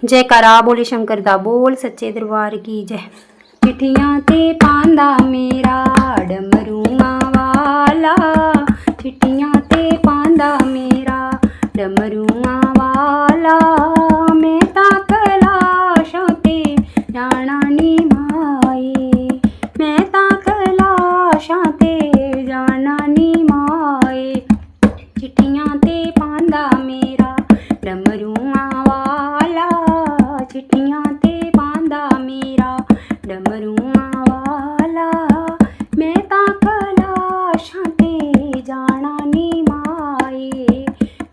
जयकारा बोले शंकर दा बोल सच्चे दरबार की जय। चिट्ठियां ते पांदा मेरा डमरूआ वाला, चिट्ठियां ते पांदा मेरा डमरूआ वाला। मैं तां कैलाशां ते जाना नी माए, मैं तां कैलाशां ते जाना नी माए। चिट्ठियां ते पांदा मेरा डमरूआ वाला, चिट्ठियां ते पांदा मेरा डमरूआ वाला। मैं तां कैलाशां ते जाना नी माए,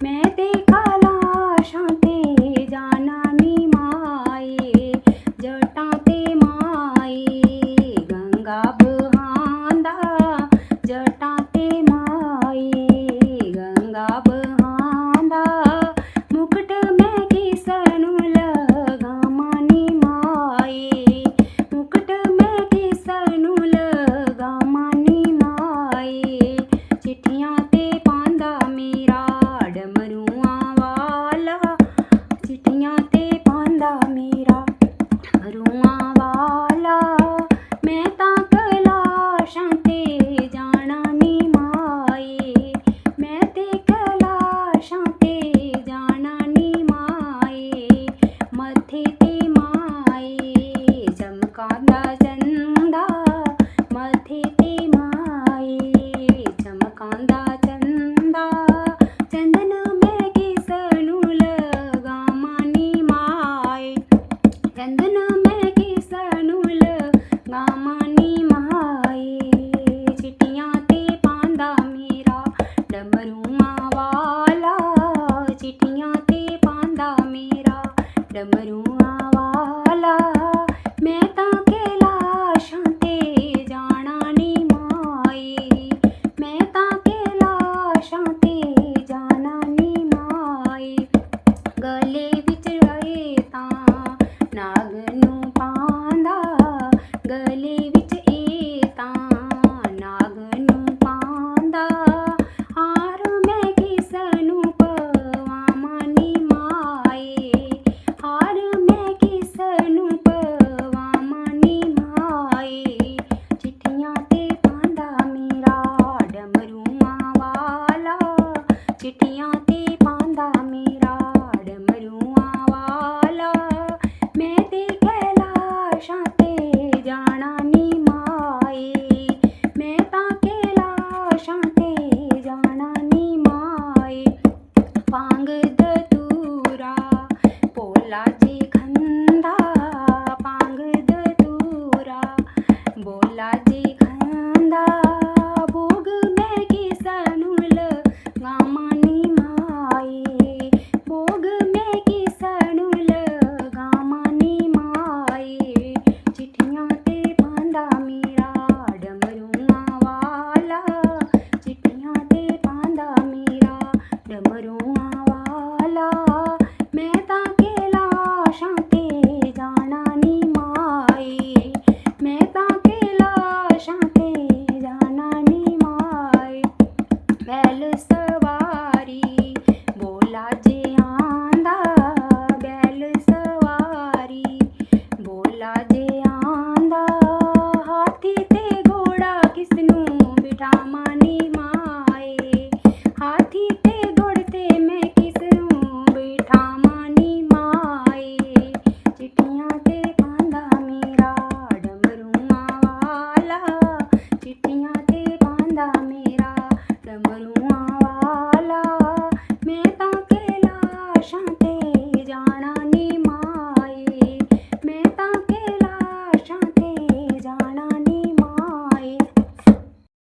मैं ते कैलाशां ते जाना नी माए। जटां ते माए गंगा बहांदा, जटां ते माए गंगा बहांदा। मुकट मैं किसनू लगावां नी माए, मुकट मैं किसनू लगावां नी माए। चिट्ठियां ते पांदा मेरा डमरूआ वाला, चिट्ठियां ते पांदा मेरा डमरूआ वाला। मैं तां कैलाशां ते जाना नी माए, मैं ते कैलाशां ते जाना नी माए। मत्थे ते माए चमकांदा चंदा, मत्थे ते माए चमकांदा चंदा। चंदन मैं किसनू लगावां नी माए, चंदन मैं किसनू लगावां नी माए। चिट्ठियां ते पांदा मेरा डमरूआ वाला, चिट्ठियां ते पांदा मेरा डमरूआ वाला। मैं तां कैलाशां ते जाना नी माए, मैं तां कैलाशां ते जाना नी माए। गले विच रहे तां नाग नू पांदा, गले विच तां नाग नू पांदा। हार मैं किसनू पवावां नी माए, हार मैं किसनू पवावां नी माए। चिट्ठियां ते पांदा मेरा डमरूआ वाला, चिट्ठियां ते पांदा मेरा डमरूआ वाला। मैं ते कैलाशां ते जाना नी माए, मैं तां कैलाशां ते जाना नी माए। भांग धतूरा भोला जी खंदा, भांग धतूरा भोला जी